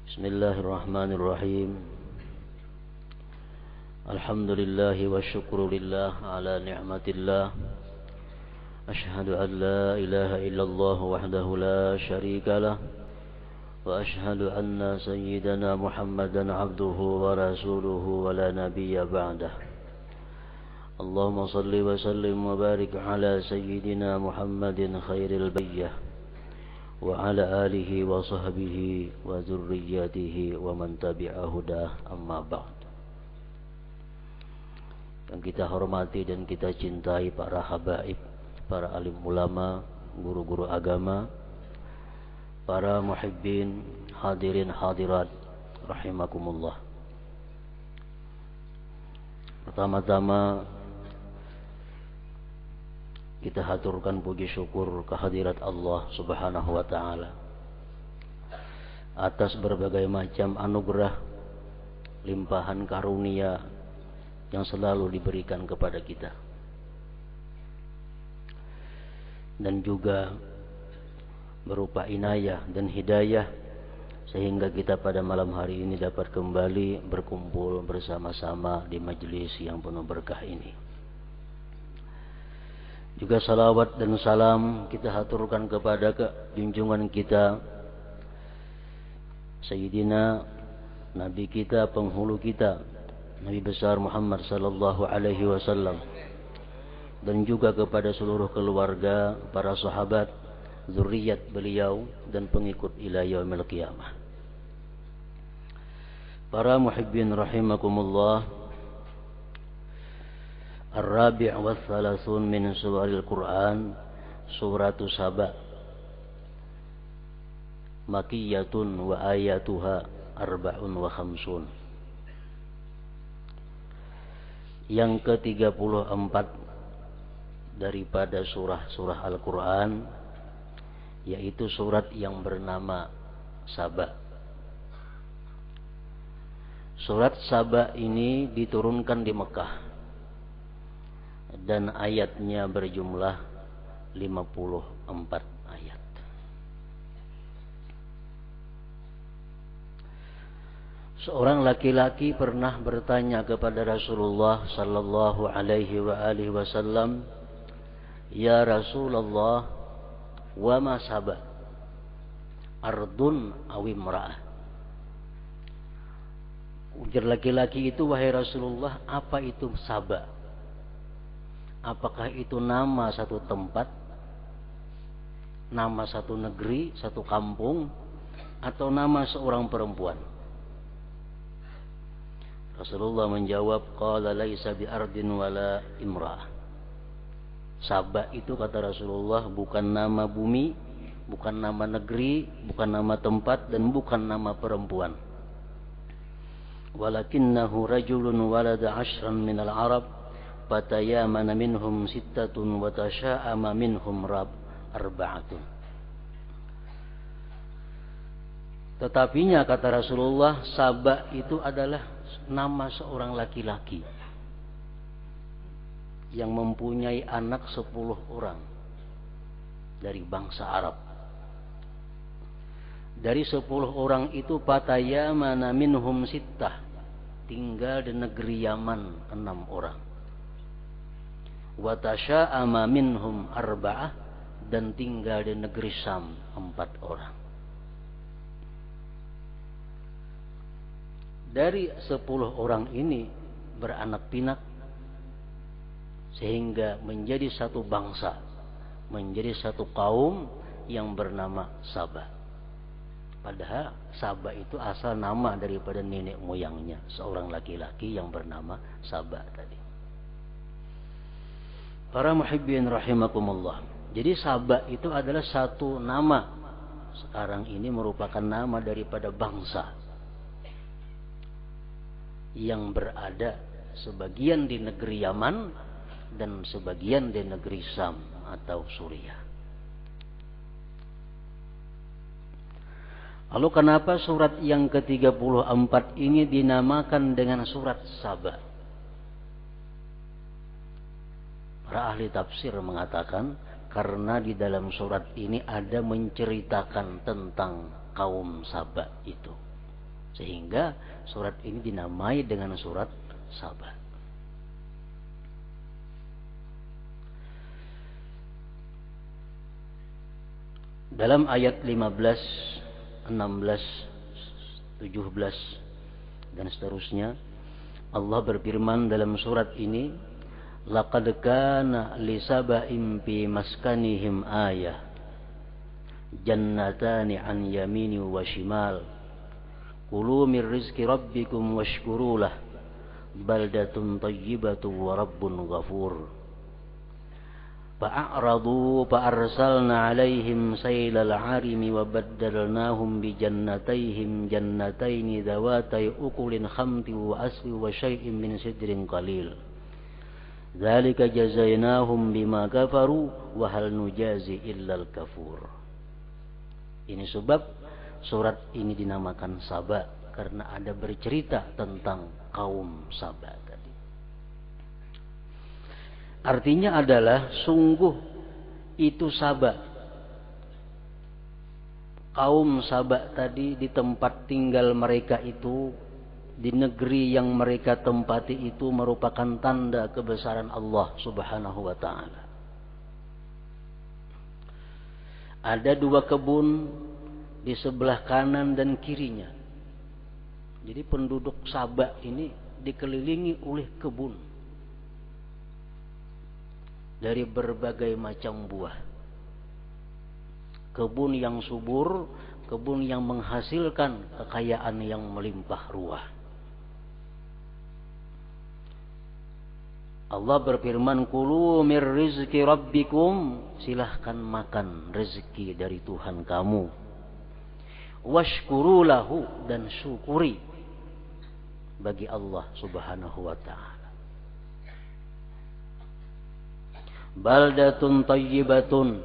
Bismillahirrahmanirrahim. Alhamdulillah wa syukrulillah ala ni'matillah. Ashhadu an la ilaha illallah wahdahu la syarika lah. Wa ashhadu anna sayyidana Muhammadan abduhu wa rasuluhu wa la nabiyya ba'dah. Allahumma salli wa sallim wa barik ala sayyidina Muhammadin khairil bariyah wa ala alihi wa sahbihi wa dzurriyyatihi wa man tabi'a hudah, amma ba'd. Yang kita hormati dan kita cintai para habaib, para alim ulama, guru-guru agama, para muhibbin, hadirin hadirat rahimakumullah. Pertama-tama kita haturkan puji syukur kehadirat Allah Subhanahu wa taala atas berbagai macam anugerah, limpahan karunia yang selalu diberikan kepada kita, dan juga berupa inayah dan hidayah sehingga kita pada malam hari ini dapat kembali berkumpul bersama-sama di majelis yang penuh berkah ini. Juga salawat dan salam kita haturkan kepada junjungan kita Sayyidina Nabi kita, penghulu kita, Nabi besar Muhammad sallallahu alaihi wasallam, dan juga kepada seluruh keluarga, para sahabat, zuriat beliau dan pengikut ila yaumil qiyamah. Para muhibbin rahimakumullah. Ar-Rabi' wa Thalathun min Suwaril Quran, Suratu Saba, Makiyatun wa ayatuha arba'un wa khamsun. Yang ke-34 daripada surah-surah Al-Quran, yaitu surat yang bernama Saba. Surat Saba ini diturunkan di Mekah dan ayatnya berjumlah 54 ayat. Seorang laki-laki pernah bertanya kepada Rasulullah sallallahu alaihi wasallam, "Ya Rasulullah, wa ma Saba? Ardun aw imra'ah?" Ujar laki-laki itu, "Wahai Rasulullah, apa itu Saba? Apakah itu nama satu tempat, nama satu negeri, satu kampung, atau nama seorang perempuan?" Rasulullah menjawab, "Qala laisa bi ardin wala imra'ah." Saba itu, kata Rasulullah, bukan nama bumi, bukan nama negeri, bukan nama tempat, dan bukan nama perempuan. Walakinnahu rajulun walada 'ashran minal Arab, fatayamana minhum sittatun wa tasha'ama minhum arba'atun. Tetapinya, kata Rasulullah, Saba itu adalah nama seorang laki-laki yang mempunyai anak 10 orang dari bangsa Arab. Dari 10 orang itu, fatayamana minhum sittah, tinggal di negeri Yaman 6 orang. Wa tasha'ama minhum arba'ah, dan tinggal di negeri Syam 4 orang. Dari 10 orang ini beranak pinak sehingga menjadi satu bangsa, menjadi satu kaum yang bernama Saba. Padahal Saba itu asal nama daripada nenek moyangnya, seorang laki-laki yang bernama Saba tadi. Para muhibbin rahimakumullah. Jadi Saba itu adalah satu nama. Sekarang ini merupakan nama daripada bangsa yang berada sebagian di negeri Yaman dan sebagian di negeri Syam atau Suriah. Lalu kenapa surat yang ke-34 ini dinamakan dengan surat Saba? Para ahli tafsir mengatakan karena di dalam surat ini ada menceritakan tentang kaum Saba itu. Sehingga surat ini dinamai dengan surat Saba. Dalam ayat 15, 16, 17 dan seterusnya, Allah berfirman dalam surat ini, laqad kana li saba'in fi maskanihim ayah jannatani an yamini wa shimal kulu min rizqi rabbikum washkuru lah baldatun tayyibatun wa rabbun ghafur fa'aradu fa'arsalna alaihim saylal arimi wa baddalnahum bi jannatayhim jannataini dhawatai ukulin khamti wa asli wa syai'in min sidrin qalil dzalika jazainahum bima kafaru wa hal nujazi illal kafur. Ini sebab surat ini dinamakan Saba karena ada bercerita tentang kaum Saba tadi. Artinya adalah sungguh itu Saba. Kaum Saba tadi di tempat tinggal mereka itu, di negeri yang mereka tempati itu merupakan tanda kebesaran Allah Subhanahu wa ta'ala. Ada dua kebun di sebelah kanan dan kirinya. Jadi penduduk Saba ini dikelilingi oleh kebun dari berbagai macam buah. Kebun yang subur, kebun yang menghasilkan kekayaan yang melimpah ruah. Allah berfirman, kulu mir rizki rabbikum, silahkan makan rezeki dari Tuhan kamu. Washkuru lahu, dan syukuri bagi Allah Subhanahu wa ta'ala. Baldatun tayyibatun,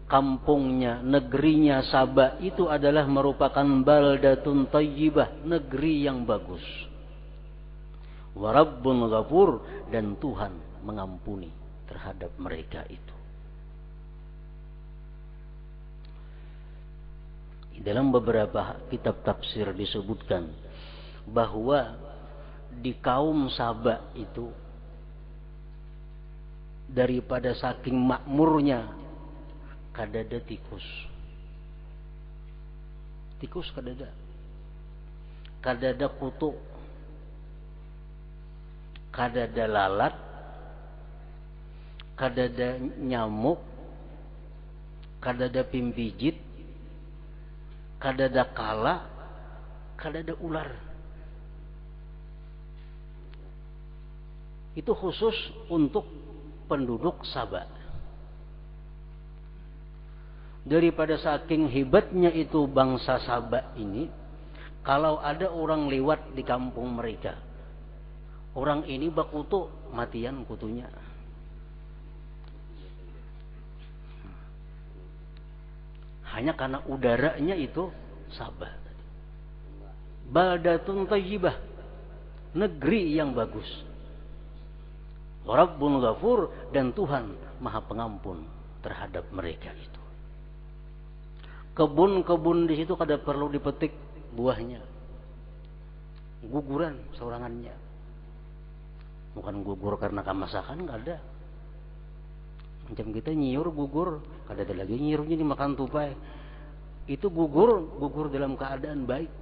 kampungnya, negerinya Saba itu adalah merupakan baldatun tayyibah, negeri yang bagus. Wa rabbun ghafur, dan Tuhan mengampuni terhadap mereka itu. Dalam beberapa kitab tafsir disebutkan bahwa di kaum Saba itu daripada saking makmurnya kadada tikus. Tikus kadada kutu, kadada lalat, kadada nyamuk, kadada pimpijit, kadada kala, kadada ular. Itu khusus untuk penduduk Saba. Daripada saking hebatnya itu bangsa Saba ini, kalau ada orang lewat di kampung mereka, orang ini bakutu, matian kutunya. Hanya karena udaranya itu Saba. Baldatun tayyibah, negeri yang bagus. Rabbun ghafur, dan Tuhan Maha Pengampun terhadap mereka itu. Kebun-kebun di situ kada perlu dipetik buahnya. Guguran sorangannya. Bukan gugur karena kemasakan, enggak ada. Macam kita nyiur gugur, kada ada lagi nyiurnya dimakan tupai. Itu gugur dalam keadaan baik.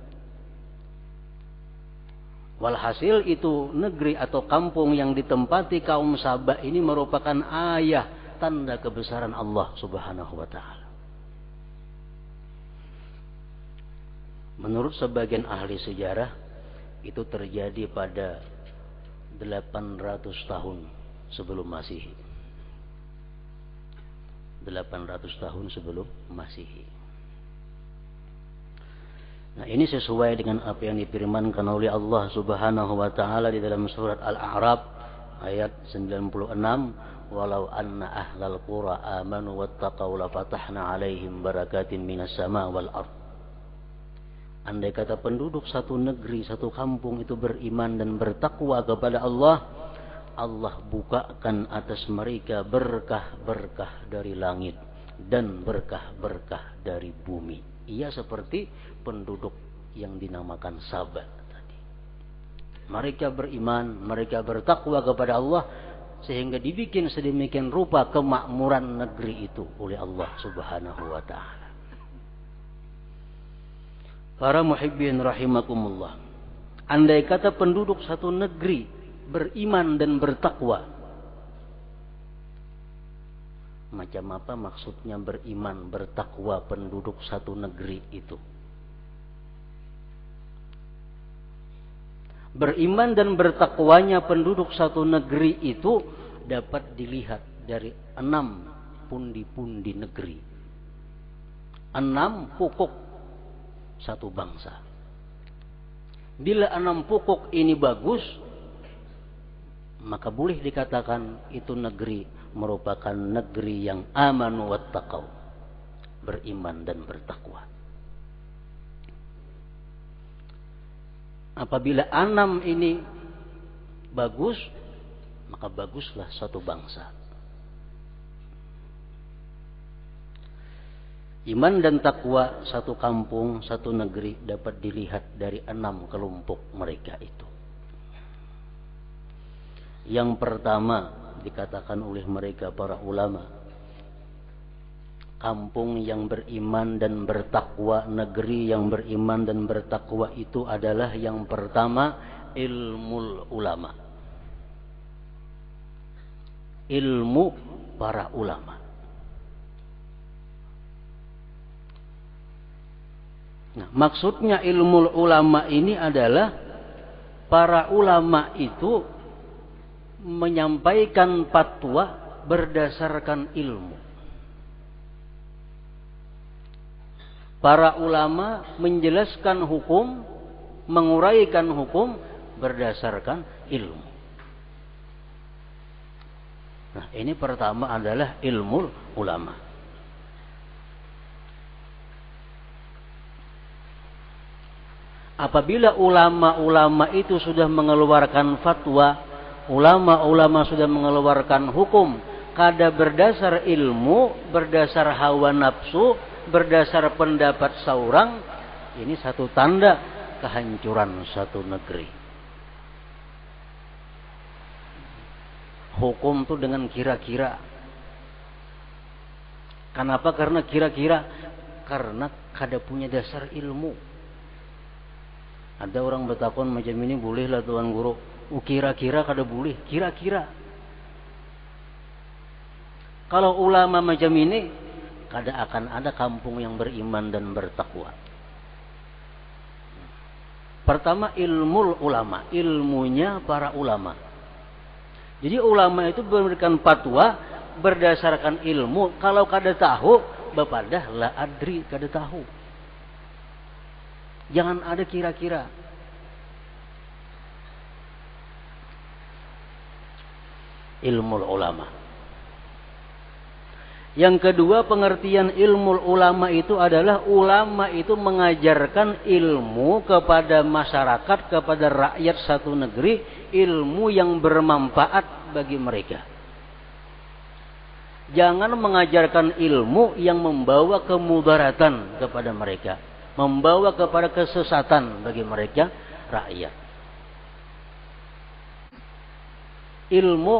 Walhasil itu negeri atau kampung yang ditempati kaum Saba ini merupakan ayah, tanda kebesaran Allah Subhanahu wa ta'ala. Menurut sebagian ahli sejarah, itu terjadi pada 800 tahun sebelum Masehi. 800 tahun sebelum Masehi. Nah, ini sesuai dengan apa yang difirmankan oleh Allah Subhanahu wa ta'ala di dalam surat Al-A'raf ayat 96, walau anna ahlal qura amanu wattaqaw la fatahna alaihim barakatin minas sama wal ard. Andai kata penduduk satu negeri, satu kampung itu beriman dan bertakwa kepada Allah, Allah bukakan atas mereka berkah-berkah dari langit dan berkah-berkah dari bumi. Ia seperti penduduk yang dinamakan Saba tadi. Mereka beriman, mereka bertakwa kepada Allah, sehingga dibikin sedemikian rupa kemakmuran negeri itu oleh Allah Subhanahu wa ta'ala. Para muhibbin rahimakumullah, andai kata penduduk satu negeri beriman dan bertakwa, macam apa maksudnya beriman bertakwa penduduk satu negeri itu? Beriman dan bertakwanya penduduk satu negeri itu dapat dilihat dari 6 pundi-pundi negeri, 6 pokok satu bangsa. Bila 6 pokok ini bagus, maka boleh dikatakan itu negeri merupakan negeri yang amanu wattaqau, beriman dan bertakwa. Apabila 6 ini bagus, maka baguslah suatu bangsa. Iman dan takwa satu kampung, satu negeri dapat dilihat dari 6 kelompok mereka itu. Yang pertama dikatakan oleh mereka para ulama, kampung yang beriman dan bertakwa, negeri yang beriman dan bertakwa itu adalah yang pertama ilmu ulama. Ilmu para ulama. Nah, maksudnya ilmu ulama ini adalah para ulama itu menyampaikan fatwa berdasarkan ilmu. Para ulama menjelaskan hukum, menguraikan hukum berdasarkan ilmu. Nah, ini pertama adalah ilmu ulama. Apabila ulama-ulama itu sudah mengeluarkan fatwa, ulama-ulama sudah mengeluarkan hukum, kada berdasar ilmu, berdasar hawa nafsu, berdasar pendapat seorang, ini satu tanda kehancuran satu negeri. Hukum itu dengan kira-kira. Kenapa? Karena kira-kira. Karena kada punya dasar ilmu. Ada orang bertakon macam ini, bolehlah Tuan Guru. Kira-kira kada boleh. Kira-kira. Kalau ulama macam ini, kada akan ada kampung yang beriman dan bertakwa. Pertama ilmu ulama, ilmunya para ulama. Jadi ulama itu memberikan fatwa berdasarkan ilmu. Kalau kada tahu, bapadah la adri, kada tahu. Jangan ada kira-kira. Ilmu ulama. Yang kedua, pengertian ilmu ulama itu adalah ulama itu mengajarkan ilmu kepada masyarakat, kepada rakyat satu negeri, ilmu yang bermanfaat bagi mereka. Jangan mengajarkan ilmu yang membawa kemudaratan kepada mereka, membawa kepada kesesatan bagi mereka rakyat. Ilmu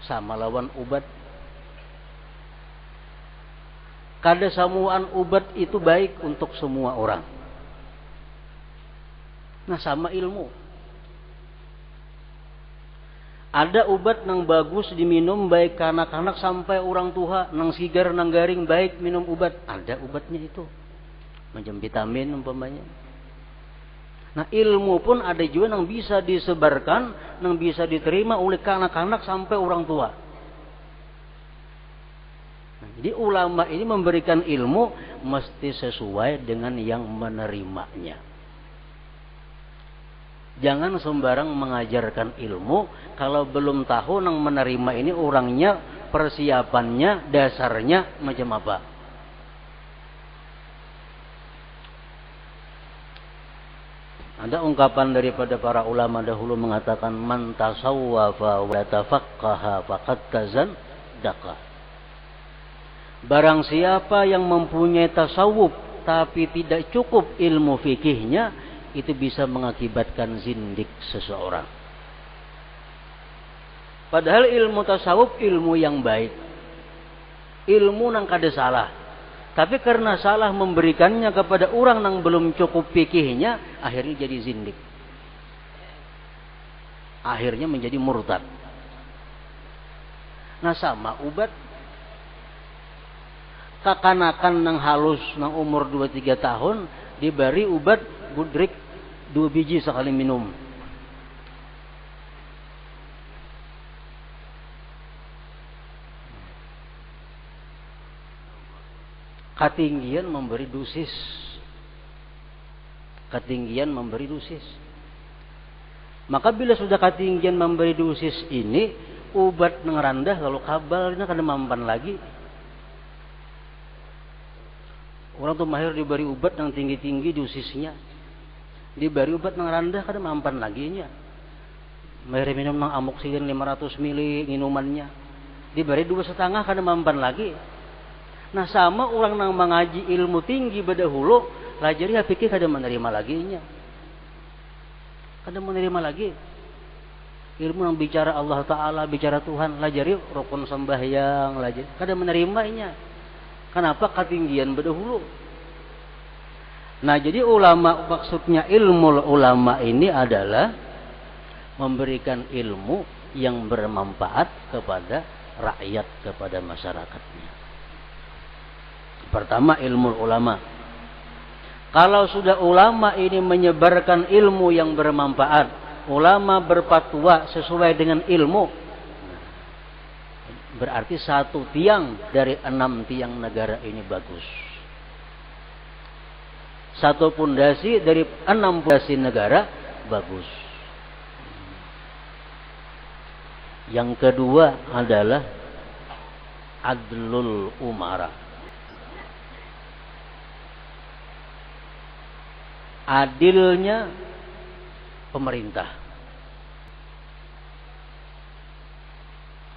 sama lawan ubat. Kada samuan ubat itu baik untuk semua orang. Nah, sama ilmu. Ada ubat yang bagus diminum baik anak-anak sampai orang tua, nang sigar nang garing baik minum ubat. Ada ubatnya itu. Macam vitamin umpamanya. Nah, ilmu pun ada juga yang bisa disebarkan, yang bisa diterima oleh anak-anak sampai orang tua. Nah, jadi ulama ini memberikan ilmu mesti sesuai dengan yang menerimanya. Jangan sembarang mengajarkan ilmu kalau belum tahu yang menerima ini orangnya, persiapannya, dasarnya macam apa. Ada ungkapan daripada para ulama dahulu mengatakan man tasawwafa wa tafaqqaha faqad tazandaqa. Barang siapa yang mempunyai tasawuf tapi tidak cukup ilmu fikihnya, itu bisa mengakibatkan zindik seseorang. Padahal ilmu tasawuf ilmu yang baik, ilmu nang kada salah. Tapi karena salah memberikannya kepada orang yang belum cukup fikihnya, akhirnya jadi zindik. Akhirnya menjadi murtad. Nah sama ubat. Kakanakan nang halus nang umur 2-3 tahun diberi ubat budrik 2 biji sekali minum. Ketinggian memberi dosis. Ketinggian memberi dosis. Maka bila sudah ketinggian memberi dosis ini, obat ngerandah lalu kabalnya kada mampan lagi. Orang tuh mahir diberi obat yang tinggi-tinggi dosisnya. Diberi obat yang rendah kada mampan lagi nya. Mahir minum nang amoxicillin 500 ml minumannya. Diberi 2,5 kada mampan lagi. Nah sama orang nang mengaji ilmu tinggi badahulu, lajari fikih kada menerima lagi nya. Kada menerima lagi. Ilmu yang bicara Allah Ta'ala, bicara Tuhan, lajari rukun sembahyang, lajari kada menerimanya. Kenapa? Ketinggian badahulu. Nah jadi ulama, maksudnya ilmu ulama ini adalah memberikan ilmu yang bermanfaat kepada rakyat, kepada masyarakatnya. Pertama ilmu ulama. Kalau sudah ulama ini menyebarkan ilmu yang bermanfaat, ulama berfatwa sesuai dengan ilmu, berarti 1 tiang dari 6 tiang negara ini bagus. 1 pondasi dari 6 pondasi negara bagus. Yang kedua adalah adlul umara. Adilnya pemerintah.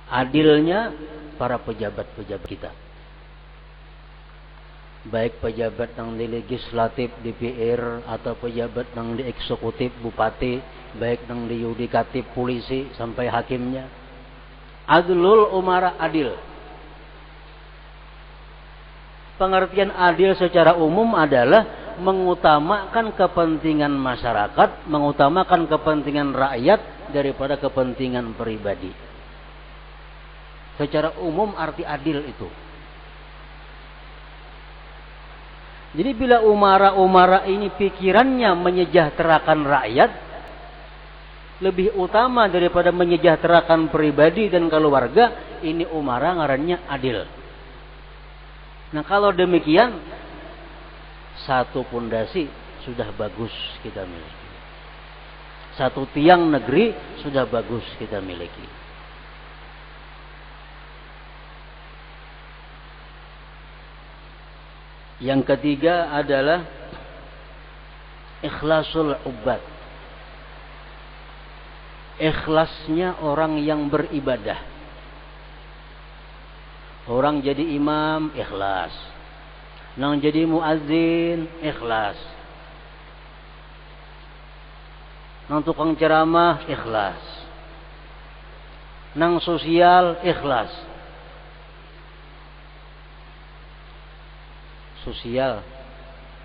Adilnya para pejabat-pejabat kita. Baik pejabat yang di legislatif DPR atau pejabat yang di eksekutif bupati, baik yang di yudikatif polisi sampai hakimnya. Adlul umara adil. Pengertian adil secara umum adalah mengutamakan kepentingan masyarakat, mengutamakan kepentingan rakyat daripada kepentingan pribadi. Secara umum arti adil itu. Jadi bila umara-umara ini pikirannya menyejahterakan rakyat, lebih utama daripada menyejahterakan pribadi dan keluarga, ini umara ngarannya adil. Nah kalau demikian, 1 pondasi sudah bagus kita miliki. 1 tiang negeri sudah bagus kita miliki. Yang ketiga adalah ikhlasul ubad. Ikhlasnya orang yang beribadah. Orang jadi imam ikhlas. Nang jadi muazzin ikhlas. Nang tukang ceramah ikhlas. Nang sosial ikhlas. Sosial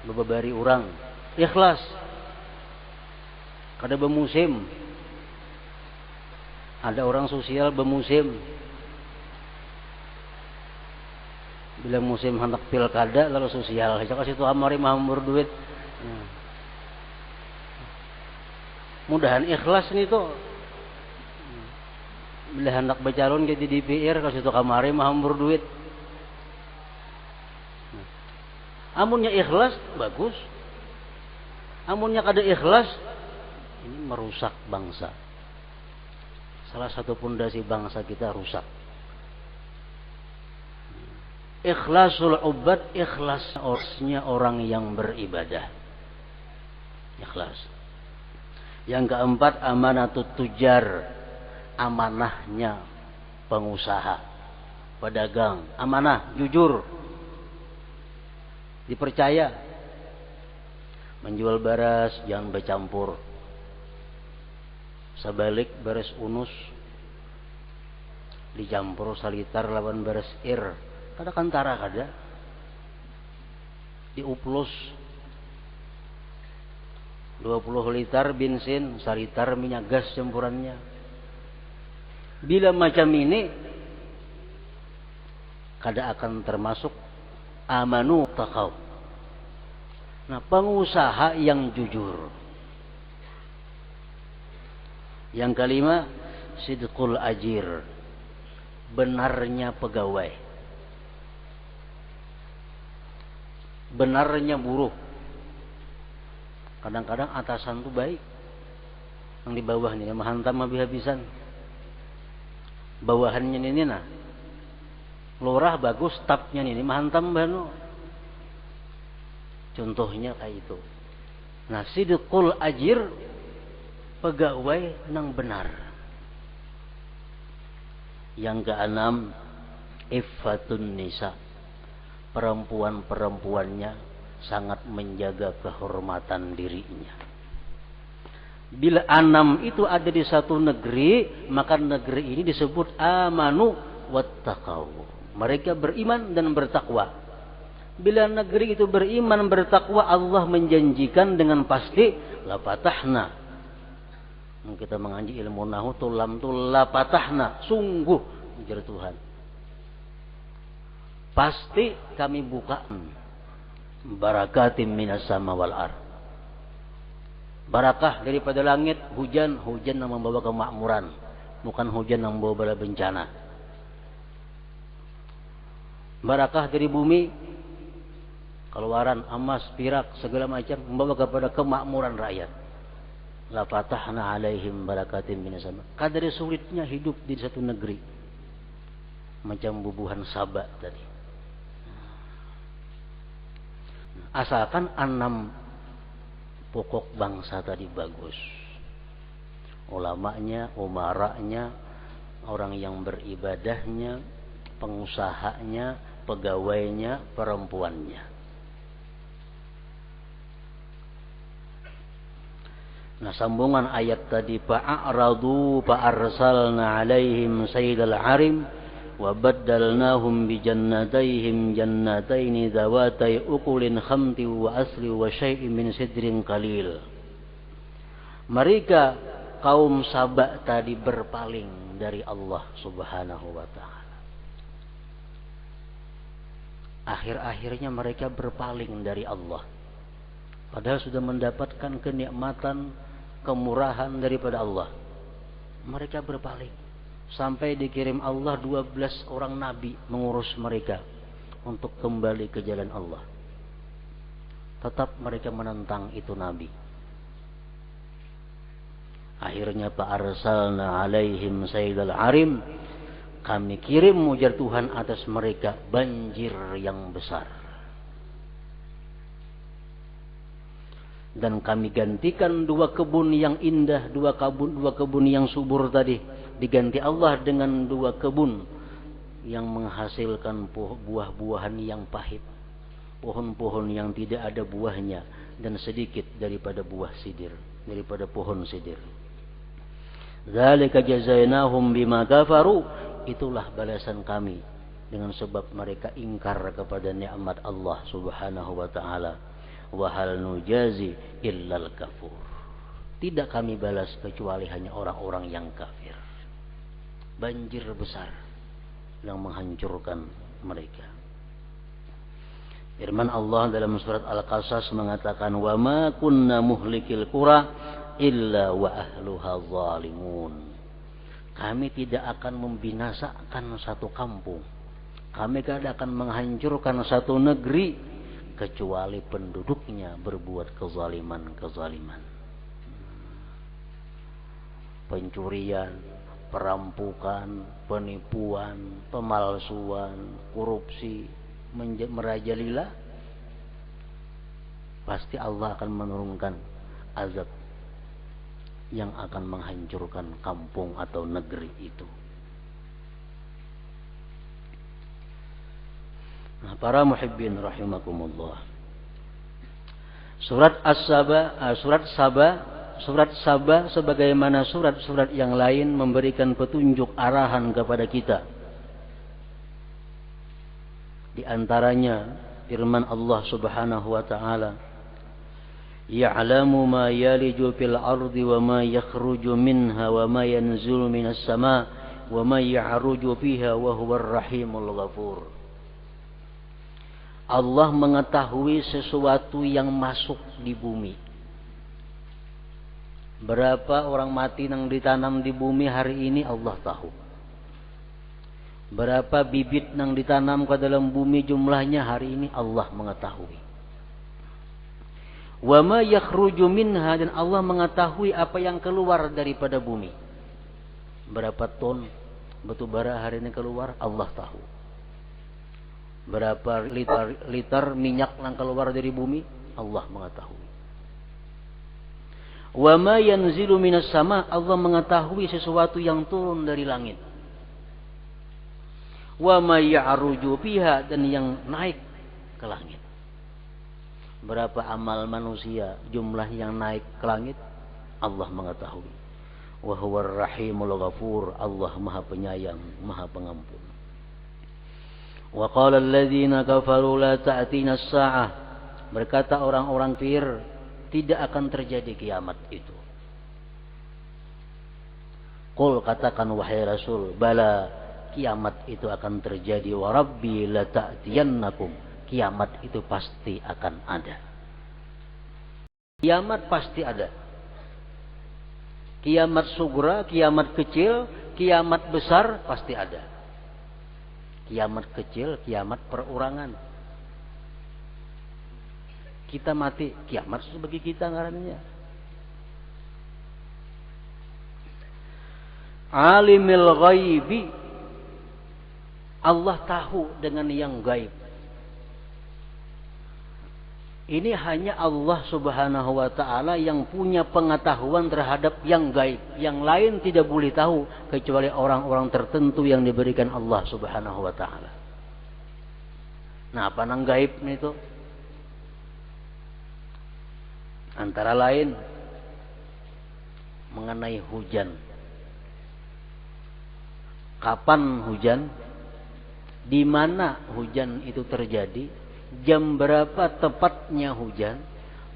babari orang ikhlas. Kada bemusim. Ada orang sosial bemusim. Bila musim hendak pilkada lalu sosial, saya kasih tuh amari mahmur duit. Mudahan ikhlas nih tuh. Bila hendak bercalon jadi DPR kasih tuh kamari mahmur duit. Amunnya ikhlas bagus. Amunnya kada ikhlas ini merusak bangsa. Salah satu pondasi bangsa kita rusak. Ikhlasul ubad, ikhlasnya orang yang beribadah. Ikhlas. Yang keempat, amanatut tujar, amanahnya pengusaha, pedagang, amanah, jujur, dipercaya. Menjual beras jangan bercampur. Sabalik beras unus dicampur salitar lawan beras ir, kada kantara kada. Diuplus 20 liter bensin, salitar minyak gas campurannya. Bila macam ini, kada akan termasuk amanu taqaw. Nah, pengusaha yang jujur. Yang kelima, sidqul ajir, benarnya pegawai, benarnya buruh. Kadang-kadang atasan tuh baik, yang di bawahnya menghantam habis-habisan. Bawahannya ini nah, lurah bagus, stafnya ini menghantam bano. Contohnya kayak itu. Nah, sidqul ajir, pegawai nang benar. Yang keenam, iffatun nisa, perempuan-perempuannya sangat menjaga kehormatan dirinya. Bila 6 itu ada di satu negeri, maka negeri ini disebut amanu wattaqaw. Mereka beriman dan bertakwa. Bila negeri itu beriman bertakwa, Allah menjanjikan dengan pasti la patahna. Kita mengaji ilmu nahu tulam tu la patahna, sungguh ujar Tuhan. Pasti kami buka barakatim minas sama wal ar. Barakah daripada langit, hujan yang membawa kemakmuran, bukan hujan yang membawa bala bencana. Barakah dari bumi, keluaran emas, perak, segala macam membawa kepada kemakmuran rakyat. La fatahna alaihim barakatim minas sama. Kadari sulitnya hidup di satu negeri, macam bubuhan Sabah tadi. Asalkan 6 pokok bangsa tadi bagus. Ulamanya, umaranya, orang yang beribadahnya, pengusahanya, pegawainya, perempuannya. Nah, sambungan ayat tadi, fa'aradu fa'arsalna alaihim saydal arim wa baddalnahum bi jannatayhim jannataini dzawatai ukulin khamti wa asli wa syai'in min sidrin qalil. Mereka kaum Saba tadi berpaling dari Allah Subhanahu wa taala. Akhir-akhirnya mereka berpaling dari Allah. Padahal sudah mendapatkan kenikmatan, kemurahan daripada Allah. Mereka berpaling. Sampai dikirim Allah 12 orang nabi mengurus mereka untuk kembali ke jalan Allah. Tetap mereka menentang itu nabi. Akhirnya fa'arsalna alaihim saydal arim, kami kirim ujar Tuhan atas mereka banjir yang besar. Dan kami gantikan 2 kebun yang indah, 2 kebun yang subur tadi, diganti Allah dengan 2 kebun yang menghasilkan buah-buahan yang pahit, pohon-pohon yang tidak ada buahnya, dan sedikit daripada buah sidir, daripada pohon sidir. Dzalika jazainahum bima kafaru, itulah balasan kami dengan sebab mereka ingkar kepada nikmat Allah Subhanahu wa taala. Wa hal nujazi illal kafur, tidak kami balas kecuali hanya orang-orang yang kafir. Banjir besar yang menghancurkan mereka. Firman Allah dalam surat Al-Qasas mengatakan, wa ma kunna muhlikil qura illa wa ahluha zalimun. Kami tidak akan membinasakan satu kampung, kami tidak akan menghancurkan satu negeri kecuali penduduknya berbuat kezaliman. Pencurian, perampokan, penipuan, pemalsuan, korupsi merajalela, pasti Allah akan menurunkan azab yang akan menghancurkan kampung atau negeri itu. Nah, para muhibbin rahimakumullah. Surat Saba sebagaimana surat-surat yang lain memberikan petunjuk arahan kepada kita. Di antaranya firman Allah Subhanahu wa taala, "Ya'lamu ma yaliju fil ardi wa ma yakhruju minha wa ma yanzilu minas sama' wa ma ya'ruju fiha wa huwar rahimul ghafur." Allah mengetahui sesuatu yang masuk di bumi. Berapa orang mati yang ditanam di bumi hari ini Allah tahu. Berapa bibit yang ditanam ke dalam bumi jumlahnya hari ini Allah mengetahui. Wa ma yakhruju minha, dan Allah mengetahui apa yang keluar daripada bumi. Berapa ton batu bara hari ini keluar Allah tahu. Berapa liter minyak yang keluar dari bumi Allah mengetahui. Wa ma yanzilu minas sama, Allah mengetahui sesuatu yang turun dari langit. Wa ma ya'ruju fiha, dan yang naik ke langit. Berapa amal manusia jumlah yang naik ke langit Allah mengetahui. Wa huwar rahimul ghafur, Allah Maha Penyayang, Maha Pengampun. Wa qala alladziina kafaru la ta'tina as-saa'ah, berkata orang-orang kafir, tidak akan terjadi kiamat itu. Qul, katakan wahai Rasul, bala, kiamat itu akan terjadi. Wa rabbi la ta'tiyannakum, kiamat itu pasti akan ada. Kiamat pasti ada. Kiamat sugra, kiamat kecil, kiamat besar pasti ada. Kiamat kecil, kiamat perorangan. Kita mati, kiamat bagi kita ngarannya. Alimil ghaibi, Allah tahu dengan yang gaib. Ini hanya Allah Subhanahu wa ta'ala yang punya pengetahuan terhadap yang gaib. Yang lain tidak boleh tahu kecuali orang-orang tertentu yang diberikan Allah Subhanahu wa ta'ala. Nah, apa nang gaib itu? Antara lain mengenai hujan. Kapan hujan? Di mana hujan itu terjadi? Jam berapa tepatnya hujan?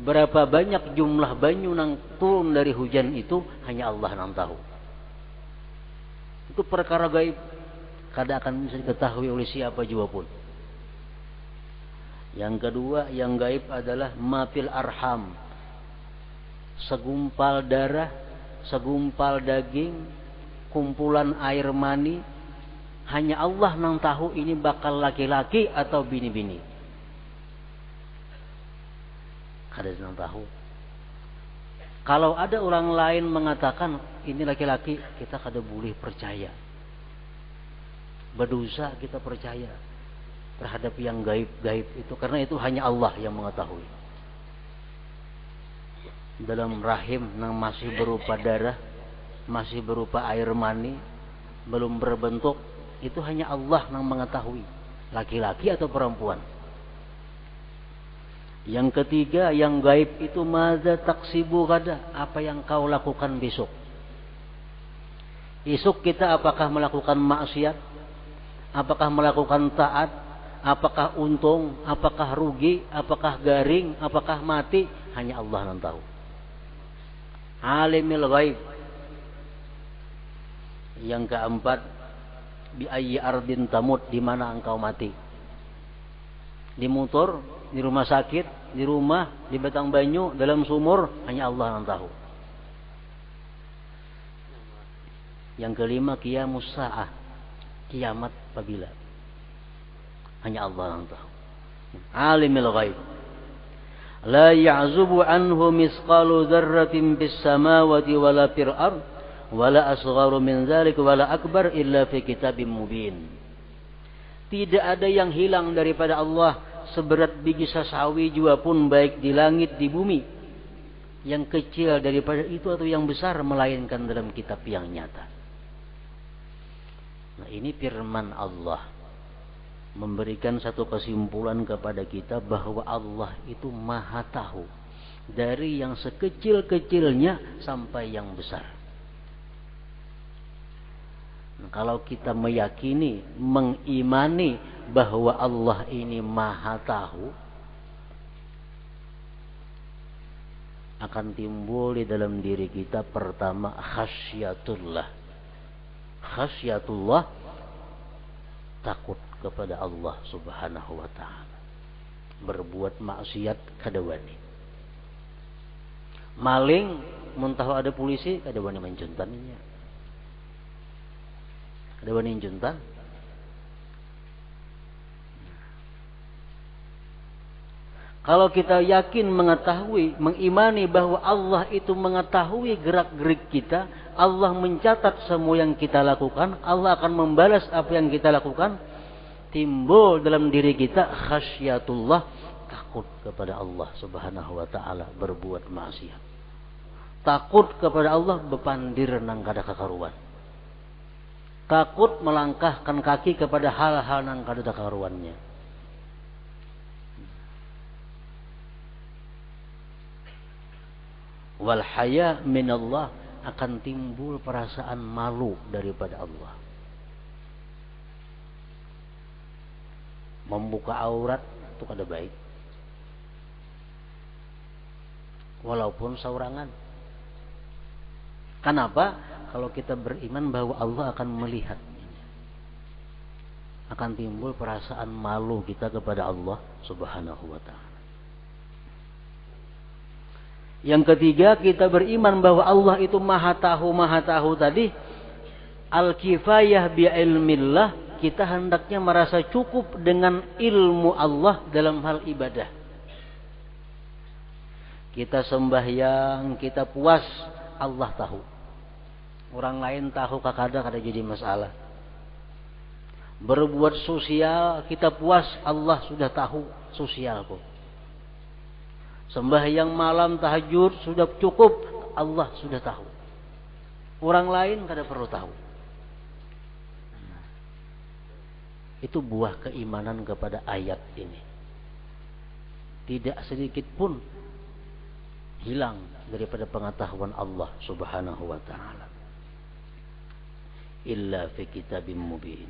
Berapa banyak jumlah banyu yang turun dari hujan itu hanya Allah yang tahu. Itu perkara gaib, kada akan bisa diketahui oleh siapa juga pun. Yang kedua, yang gaib adalah mafil arham, segumpal darah, segumpal daging, kumpulan air mani, hanya Allah yang tahu ini bakal laki-laki atau bini-bini. Ada yang tahu. Kalau ada orang lain mengatakan ini laki-laki, kita kada boleh percaya. Berdosa kita percaya terhadap yang gaib-gaib itu, karena itu hanya Allah yang mengetahui. Dalam rahim yang masih berupa darah, masih berupa air mani, belum berbentuk, itu hanya Allah yang mengetahui laki-laki atau perempuan. Yang ketiga, yang gaib itu madza taksibu gada, apa yang kau lakukan besok. Besok kita apakah melakukan maksiat, apakah melakukan taat, apakah untung, apakah rugi, apakah garing, apakah mati, hanya Allah yang tahu. Alimil ghaib. Yang keempat, bi ayyi ardin tamut, di mana engkau mati. Di motor, di rumah sakit, di rumah, di batang banyu, dalam sumur, hanya Allah yang tahu. Yang kelima, qiyamus saah, kiamat apabila, hanya Allah yang tahu. Alimul ghaib. La ya'zubu anhu misqalu dzarratin bis samawati wala fil ard wala asgharu min dzalik wala akbar illa fi kitabim mubin. Tidak ada yang hilang daripada Allah seberat biji sasawi jua pun, baik di langit di bumi. yang kecil daripada itu atau yang besar, melainkan dalam kitab yang nyata. Nah, ini firman Allah memberikan satu kesimpulan kepada kita bahwa Allah itu maha tahu dari yang sekecil-kecilnya sampai yang besar. Nah, kalau kita meyakini, mengimani bahwa Allah ini maha tahu, akan timbul di dalam diri kita pertama khasyatullah. Khasyatullah, takut kepada Allah Subhanahu wa ta'ala. Berbuat maksiat kada wani. Maling mun tahu ada polisi kada wani menjuntaninya. Kada wani juntan. Kalau kita yakin, mengetahui, mengimani bahwa Allah itu mengetahui gerak-gerik kita, Allah mencatat semua yang kita lakukan, Allah akan membalas apa yang kita lakukan, timbul dalam diri kita khasyatullah, takut kepada Allah Subhanahu wa ta'ala, berbuat maksiat. Takut kepada Allah, bepandir nang kada kakaruan. Takut melangkahkan kaki kepada hal-hal nang kada kakaruannya. Wal haya minallah, akan timbul perasaan malu daripada Allah. Membuka aurat itu kada baik, walaupun saurangan. Kenapa? Kalau kita beriman bahwa Allah akan melihat, akan timbul perasaan malu kita kepada Allah Subhanahu wa ta'ala. Yang ketiga, kita beriman bahwa Allah itu maha tahu tadi. Al-kifayah bi'ilmillah, kita hendaknya merasa cukup dengan ilmu Allah dalam hal ibadah. Kita sembahyang, kita puas, Allah tahu. Orang lain tahu kada jadi masalah. Berbuat sosial, kita puas, Allah sudah tahu sosial kok. Sembahyang malam, tahajud sudah cukup, Allah sudah tahu. Orang lain kada perlu tahu. Itu buah keimanan kepada ayat ini. Tidak sedikit pun hilang daripada pengetahuan Allah Subhanahu wa ta'ala. Illa fi kitabim mubin.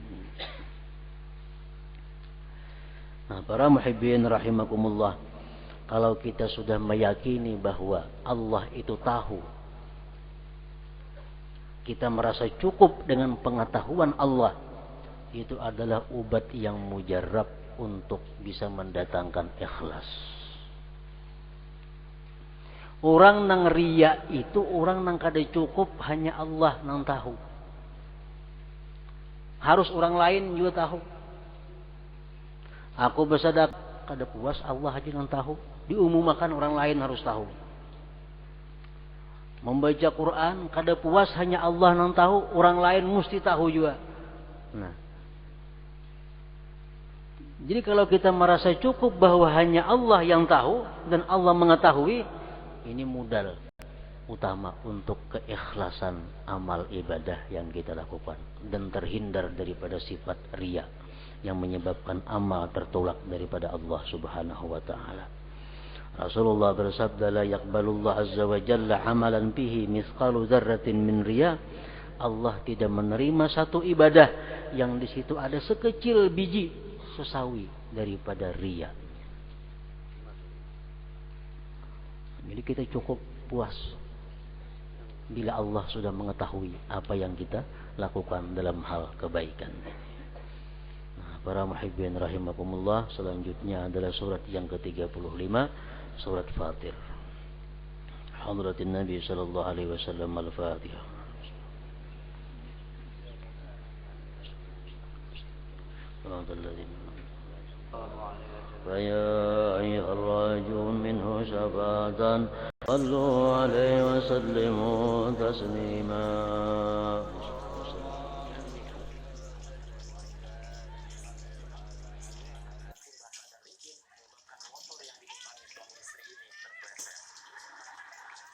Nah, para muhibbin rahimakumullah, kalau kita sudah meyakini bahwa Allah itu tahu, kita merasa cukup dengan pengetahuan Allah, itu adalah obat yang mujarab untuk bisa mendatangkan ikhlas. Orang nang riya itu orang nang kada cukup, hanya Allah nang tahu. Harus orang lain juga tahu. Aku bersedekah kada puas, Allah aja nang tahu. Diumumkan orang lain harus tahu. Membaca Quran kada puas, hanya Allah nang tahu, orang lain mesti tahu juga. Nah, jadi kalau kita merasa cukup bahwa hanya Allah yang tahu dan Allah mengetahui, ini modal utama untuk keikhlasan amal ibadah yang kita lakukan dan terhindar daripada sifat riya yang menyebabkan amal tertolak daripada Allah Subhanahu wa ta'ala. Rasulullah bersabda, la yaqbalullah azza wa jalla amalan bihi mithqalu dzarratin min riya. Allah tidak menerima satu ibadah yang di situ ada sekecil biji sesawi daripada riya. Jadi kita cukup puas bila Allah sudah mengetahui apa yang kita lakukan dalam hal kebaikan. Nah, para muhibbin rahimakumullah, selanjutnya adalah surat yang ke-35, surat Fatir. Hadratin Nabi sallallahu alaihi wasallam, al-Fatihah. فيا أيها الراجون منه شفاعة صلوا عليه وسلموا تسليما.